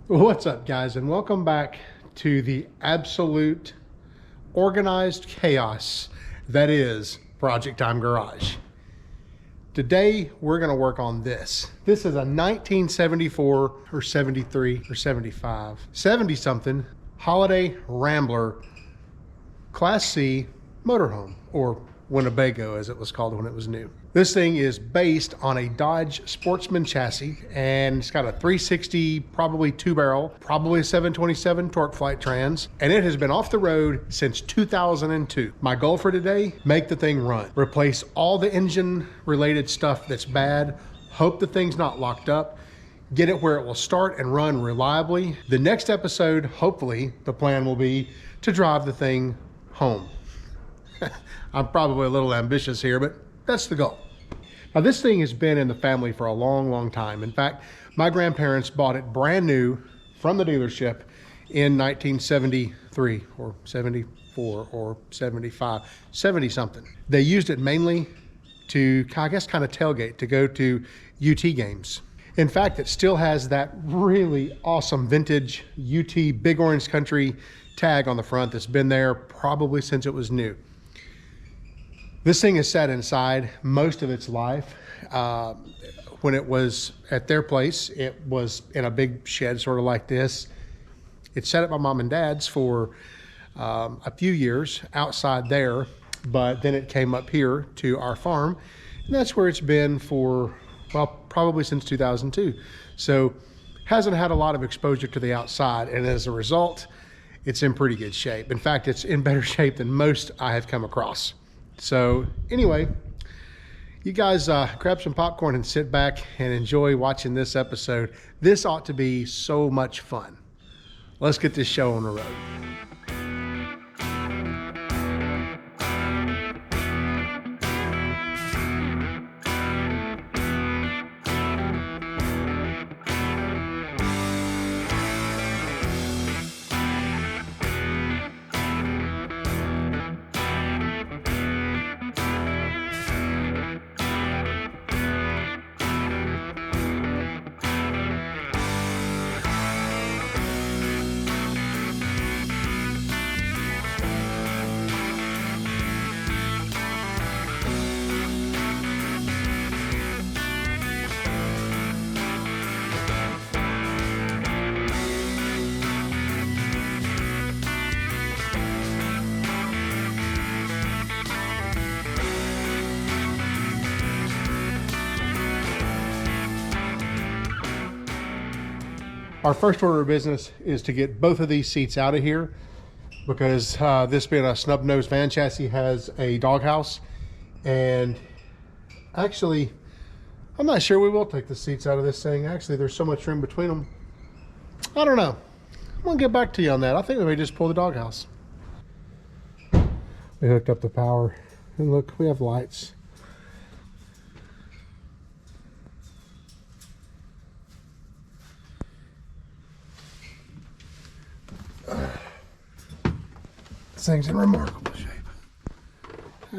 What's up, guys, and welcome back to the absolute organized chaos that is Project Time Garage. Today we're going to work on this. This is a 1974 or 73 or 75, 70 something Holiday Rambler Class C motorhome, or Winnebago as it was called when it was new. This thing is based on a Dodge Sportsman chassis, and it's got a 360, probably 2-barrel, probably a 727 torque flight trans, and it has been off the road since 2002. My goal for today, make the thing run. Replace all the engine related stuff that's bad, hope the thing's not locked up, get it where it will start and run reliably. The next episode, hopefully, the plan will be to drive the thing home. I'm probably a little ambitious here, but that's the goal. Now, this thing has been in the family for a long, long time. In fact, my grandparents bought it brand new from the dealership in 1973 or 74 or 75, 70 something. They used it mainly to, I guess, kind of tailgate, to go to UT games. In fact, it still has that really awesome vintage UT Big Orange Country tag on the front that's been there probably since it was new. This thing has sat inside most of its life. When it was at their place, it was in a big shed sort of like this. It sat at my mom and dad's for a few years outside there, but then it came up here to our farm, and that's where it's been for, well, probably since 2002. So hasn't had a lot of exposure to the outside, and as a result, it's in pretty good shape. In fact, it's in better shape than most I have come across. So anyway, you guys grab some popcorn and sit back and enjoy watching this episode. This ought to be so much fun. Let's get this show on the road. Our first order of business is to get both of these seats out of here, because this being a snub-nosed van chassis has a doghouse, and actually I'm not sure we will take the seats out of this thing. Actually, there's so much room between them. I don't know. I'm gonna get back to you on that. I think we may just pull the doghouse. We hooked up the power, and look, we have lights. This thing's in remarkable shape.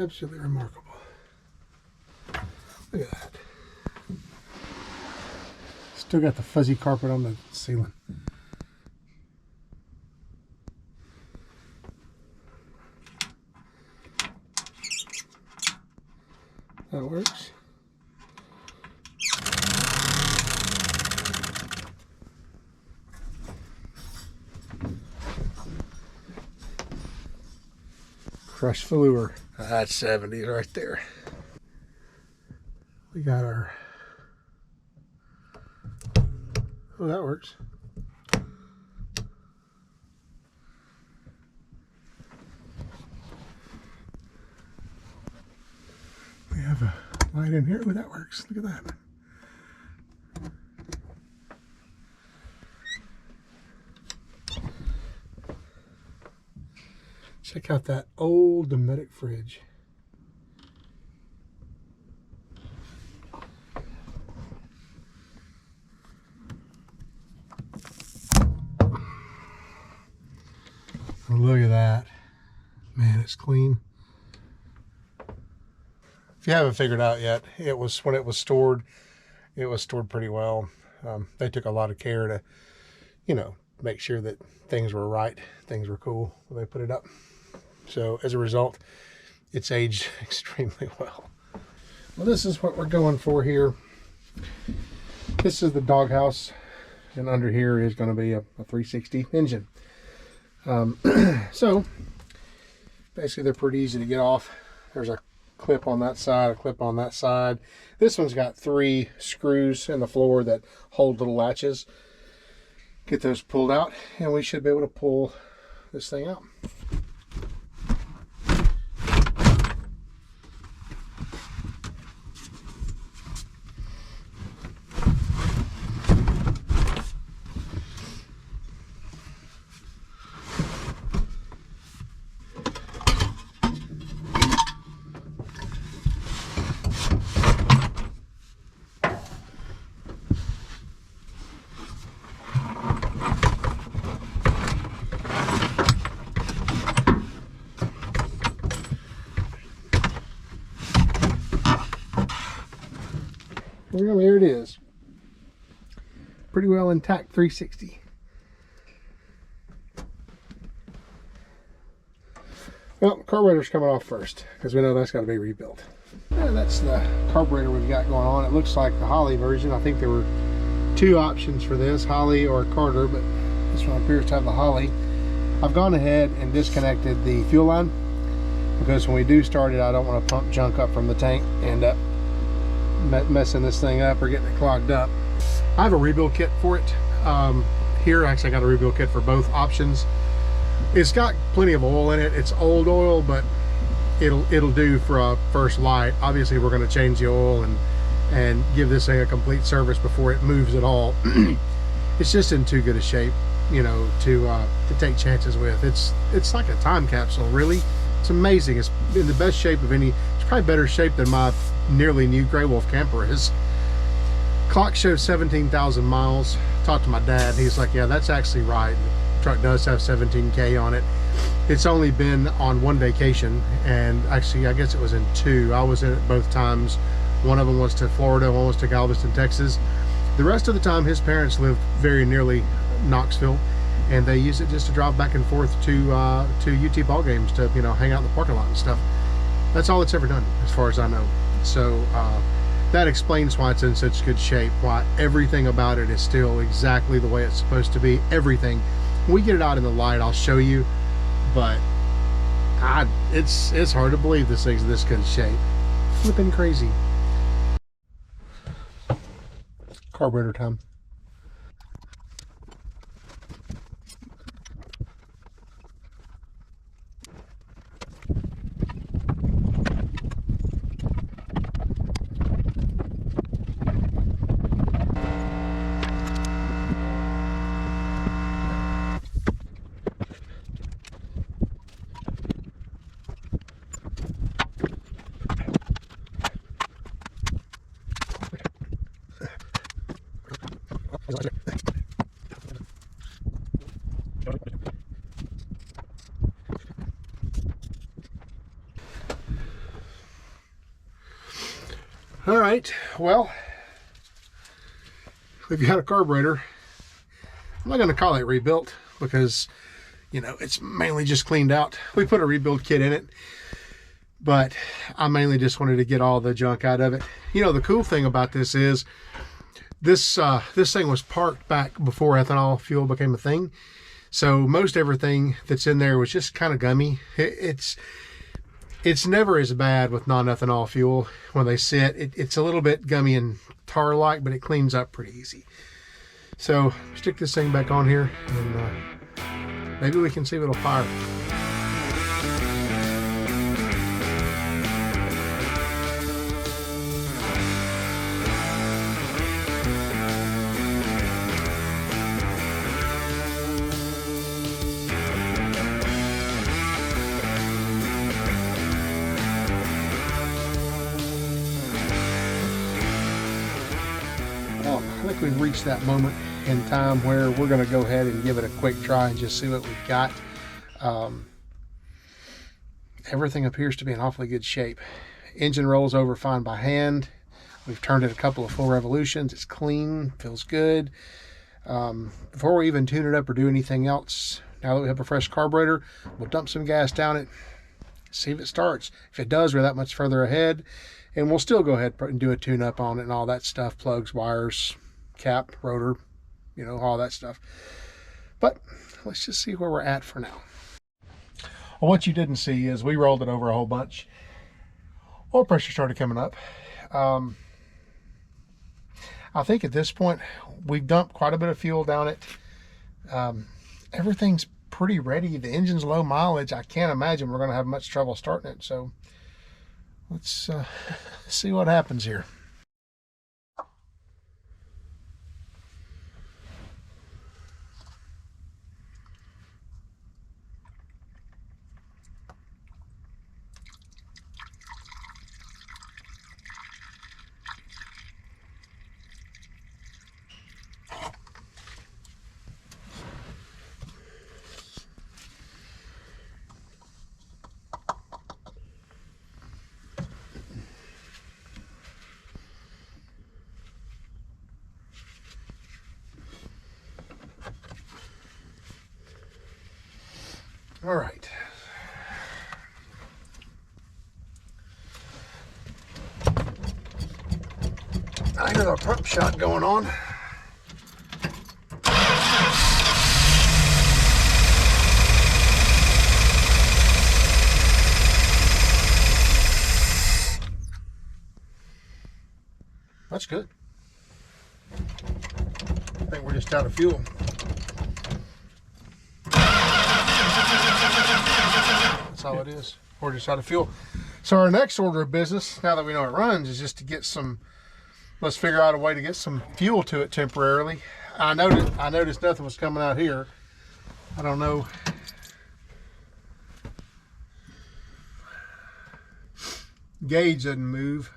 Absolutely remarkable. Look at that. Still got the fuzzy carpet on the ceiling. That works. Crushed velour. That's 70s right there. We got our, oh, that works. We have a light in here. Oh, that works. Look at that. Check out that old Dometic fridge. Oh, look at that. Man, it's clean. If you haven't figured out yet, it was, when it was stored pretty well. They took a lot of care you know, make sure that things were right, things were cool when they put it up. So as a result, it's aged extremely well. Well, this is what we're going for here. This is the doghouse, and under here is going to be a 360 engine. So basically they're pretty easy to get off. There's a clip on that side, a clip on that side. This one's got 3 screws in the floor that hold little latches. Get those pulled out, and we should be able to pull this thing out. Well, here it is. Pretty well intact 360. Well, carburetor's coming off first because we know that's got to be rebuilt. And that's the carburetor we've got going on. It looks like the Holly version. I think there were 2 options for this, Holly or Carter, but this one appears to have the Holly. I've gone ahead and disconnected the fuel line because when we do start it, I don't want to pump junk up from the tank and end up messing this thing up or getting it clogged up. I have a rebuild kit for it. Here, actually, I got a rebuild kit for both options. It's got plenty of oil in it. It's old oil, but it'll do for a first light. Obviously, we're going to change the oil and give this thing a complete service before it moves at all. It's just in too good a shape, you know, to take chances with. It's like a time capsule, really. It's amazing. It's in the best shape of any. It's probably better shape than my nearly new Grey Wolf camper is. Clock shows 17,000 miles. Talked to my dad. He's like, yeah, that's actually right. The truck does have 17K on it. It's only been on 1 vacation, and actually I guess it was in 2. I was in it both times. One of them was to Florida, one was to Galveston, Texas. The rest of the time his parents lived very nearly Knoxville, and they use it just to drive back and forth to UT ball games to, you know, hang out in the parking lot and stuff. That's all it's ever done as far as I know. So that explains why it's in such good shape, why everything about it is still exactly the way it's supposed to be. Everything. When we get it out in the light, I'll show you, but it's hard to believe this thing's in this good shape. Flipping crazy. Carburetor time. All right, well, we've got a carburetor. I'm not going to call it rebuilt because, you know, it's mainly just cleaned out. We put a rebuild kit in it, but I mainly just wanted to get all the junk out of it. You know, the cool thing about this is this thing was parked back before ethanol fuel became a thing. So most everything that's in there was just kind of gummy. It's never as bad with non-ethanol fuel when they sit. It's a little bit gummy and tar-like, but it cleans up pretty easy. So stick this thing back on here, and maybe we can see if it'll fire. I think we've reached that moment in time where we're going to go ahead and give it a quick try and just see what we've got. Everything appears to be in awfully good shape. Engine rolls over fine by hand. We've turned it a couple of full revolutions. It's clean, feels good. Before we even tune it up or do anything else, now that we have a fresh carburetor, we'll dump some gas down it, see if it starts. If it does, we're that much further ahead, and we'll still go ahead and do a tune up on it and all that stuff, plugs, wires, cap, rotor, you know, all that stuff. But let's just see where we're at for now. Well, what you didn't see is we rolled it over a whole bunch. Oil pressure started coming up. I think at this point we've dumped quite a bit of fuel down it. Everything's pretty ready. The engine's low mileage. I can't imagine we're going to have much trouble starting it. So let's see what happens here. All right. I got a pump shot going on. That's good. I think we're just out of fuel. That's all it is. We're just out of fuel. So our next order of business, now that we know it runs, is just to get some, let's figure out a way to get some fuel to it temporarily. I noticed nothing was coming out here. I don't know. Gauge doesn't move.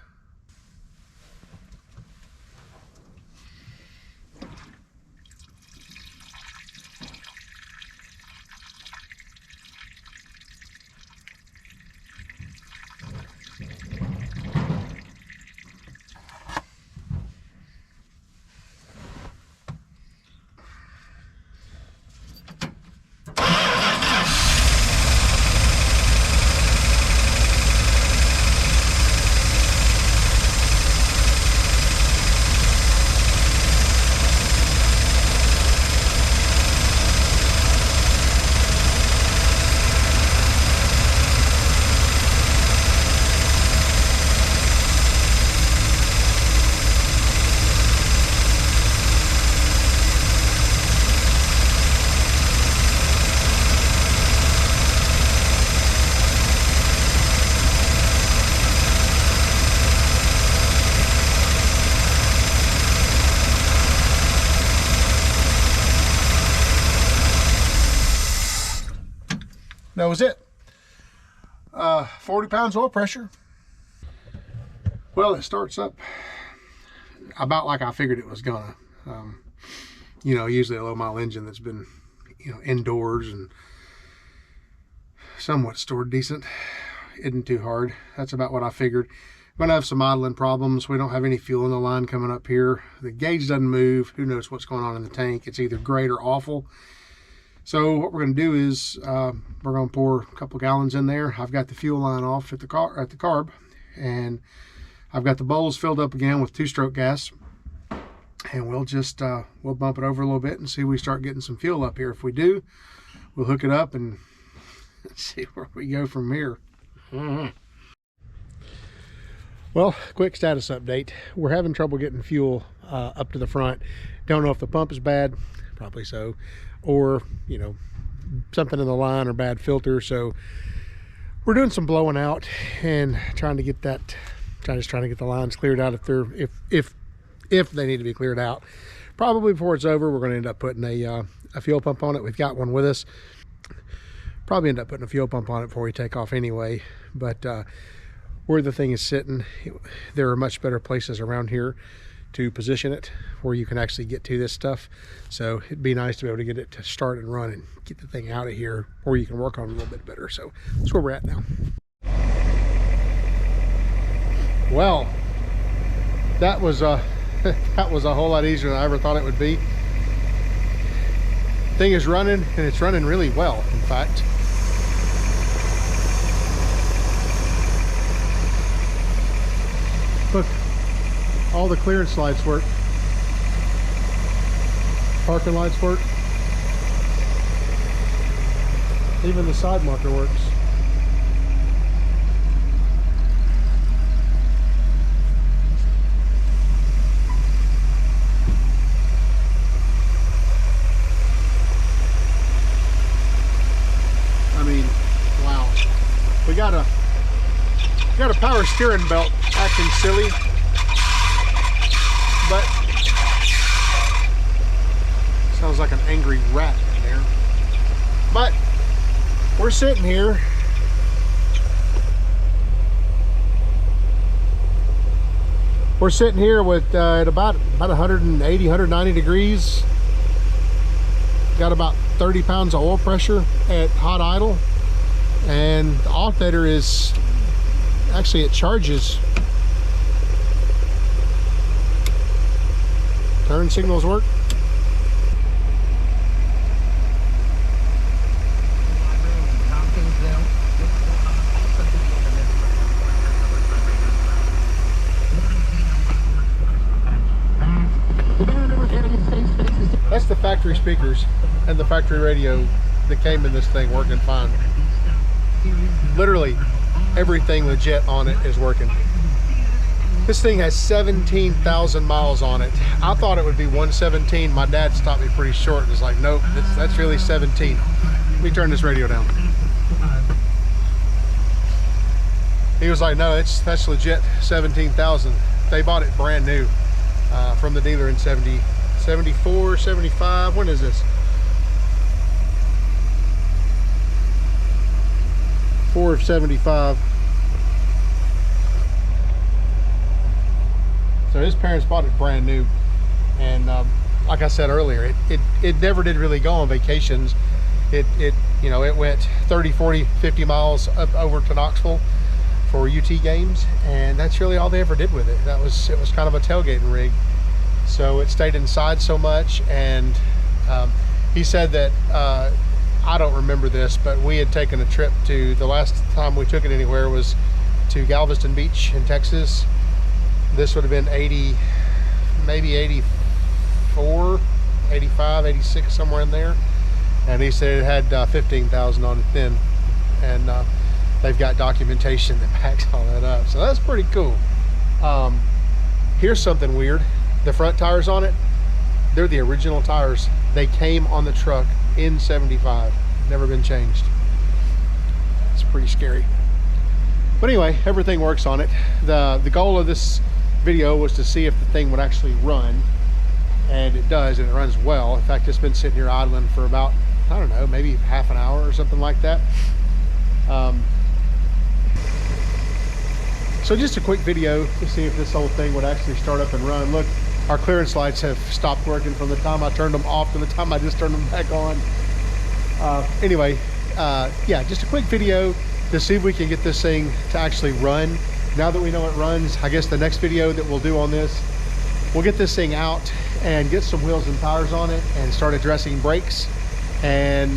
That was it. 40 pounds oil pressure. Well, it starts up about like I figured it was gonna. You know, usually a low mile engine that's been, you know, indoors and somewhat stored decent isn't too hard. That's about what I figured. We're gonna have some idling problems. We don't have any fuel in the line coming up here. The gauge doesn't move. Who knows what's going on in the tank? It's either great or awful. So what we're going to do is we're going to pour a couple gallons in there. I've got the fuel line off at the carb, and I've got the bowls filled up again with 2-stroke gas, and we'll just we'll bump it over a little bit and see if we start getting some fuel up here. If we do, we'll hook it up and see where we go from here. Well, quick status update. We're having trouble getting fuel up to the front. Don't know if the pump is bad, probably so, or, you know, something in the line or bad filter. So we're doing some blowing out and trying to get that, trying to get the lines cleared out if they need to be cleared out. Probably before it's over, we're going to end up putting a fuel pump on it. We've got one with us. Probably end up putting a fuel pump on it before we take off anyway. But where the thing is sitting, there are much better places around here to position it where you can actually get to this stuff. So it'd be nice to be able to get it to start and run and get the thing out of here where you can work on it a little bit better. So that's where we're at now. Well, that was a whole lot easier than I ever thought it would be. Thing is running, and it's running really well, in fact. Look, all the clearance lights work. Parking lights work. Even the side marker works. I mean, wow. We got a power steering belt acting silly, but sounds like an angry rat in there. But we're sitting here. We're sitting here with at about 180, 190 degrees. Got about 30 pounds of oil pressure at hot idle, and the alternator is actually, it charges. Turn signals work. That's the factory speakers and the factory radio that came in this thing working fine. Literally everything legit on it is working. This thing has 17,000 miles on it. I thought it would be 117. My dad stopped me pretty short and was like, nope, that's really 17. Let me turn this radio down. He was like, no, that's legit 17,000. They bought it brand new from the dealer in 74, 75. When is this? 4 of 75. So his parents bought it brand new, and like I said earlier, it never did really go on vacations. It you know, it went 30, 40, 50 miles up over to Knoxville for UT games, and that's really all they ever did with it. It was kind of a tailgating rig. So it stayed inside so much, and he said that I don't remember this, but we had taken a trip to, the last time we took it anywhere was to Galveston Beach in Texas. This would have been 80, maybe 84, 85, 86, somewhere in there. And he said it had 15,000 on it then. And they've got documentation that backs all that up. So that's pretty cool. Here's something weird. The front tires on it, they're the original tires. They came on the truck in 75, never been changed. It's pretty scary. But anyway, everything works on it. The goal of this video was to see if the thing would actually run, and it does, and it runs well. In fact, it's been sitting here idling for about, I don't know, maybe half an hour or something like that. So just a quick video to see if this whole thing would actually start up and run. Look, our clearance lights have stopped working from the time I turned them off to the time I just turned them back on. Anyway, yeah, just a quick video to see if we can get this thing to actually run. Now that we know it runs, I guess the next video that we'll do on this, we'll get this thing out and get some wheels and tires on it and start addressing brakes and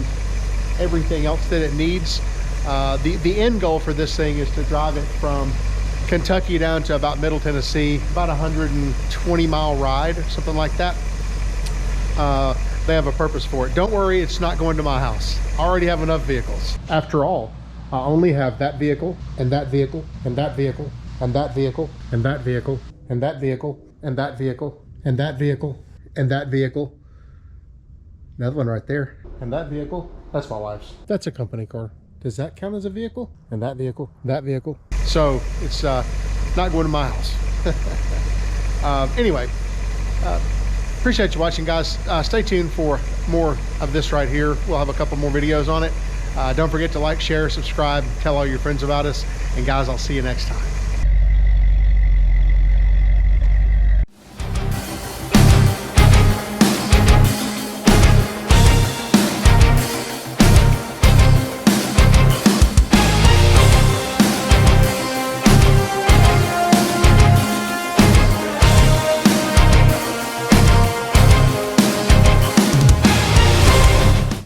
everything else that it needs. The end goal for this thing is to drive it from Kentucky down to about Middle Tennessee, about 120 mile ride or something like that. They have a purpose for it. Don't worry, it's not going to my house. I already have enough vehicles. After all, I only have that vehicle and that vehicle and that vehicle and that vehicle and that vehicle and that vehicle and that vehicle and that vehicle and that vehicle. Another one right there. And that vehicle, that's my wife's. That's a company car. Does that count as a vehicle? And that vehicle, that vehicle. So it's not going to my house. Anyway, appreciate you watching, guys. Stay tuned for more of this right here. We'll have a couple more videos on it. Don't forget to like, share, subscribe, tell all your friends about us. And guys, I'll see you next time.